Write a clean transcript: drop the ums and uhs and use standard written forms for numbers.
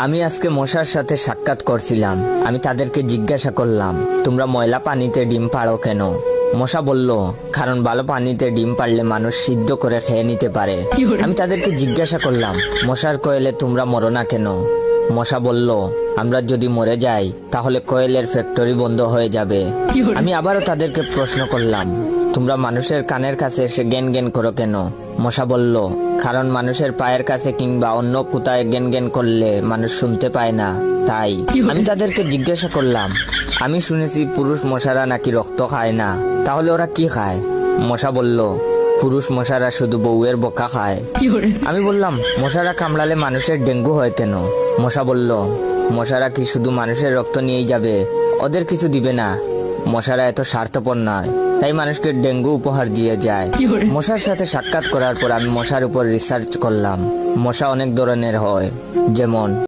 আমি আজকে মশার সাথে সাক্ষাৎ করছিলাম। আমি তাদেরকে জিজ্ঞাসা করলাম, তোমরা ময়লা পানিতে ডিম পাড়ো কেন? মশা বলল, কারণ ভালো পানিতে ডিম পারলে মানুষ সিদ্ধ করে খেয়ে নিতে পারে। আমি তাদেরকে জিজ্ঞাসা করলাম, মশার কোয়েলে তোমরা মরো না কেন? মশা বলল, আমরা যদি মরে যাই তাহলে কোয়েলের ফ্যাক্টরি বন্ধ হয়ে যাবে। আমি আবারও তাদেরকে প্রশ্ন করলাম, তোমরা মানুষের কানের কাছে এসে জ্ঞান জ্ঞান করো কেন? মশা বলল, কারণ মানুষের পায়ের কাছে কিংবা অন্য কোথায় জ্ঞান জ্ঞান করলে মানুষ শুনতে পায় না, তাই। আমি তাদেরকে জিজ্ঞাসা করলাম, আমি শুনেছি পুরুষ মশারা নাকি রক্ত খায় না, তাহলে ওরা কি খায়? মশা বলল, পুরুষ মশারা শুধু বউয়ের বোকা খায়। আমি বললাম, মশারা কামড়ালে মানুষের ডেঙ্গু হয় কেন? মশা বলল, মশারা কি শুধু মানুষের রক্ত নিয়েই যাবে? ওদের কিছু দিবে না। মশারা এত স্বার্থপর নয়, তাই মানুষকে ডেঙ্গু উপহার দিয়ে যায়। মশার সাথে সাক্ষাৎ করার পর আমি মশার উপর রিসার্চ করলাম। মশা অনেক ধরনের হয়, যেমন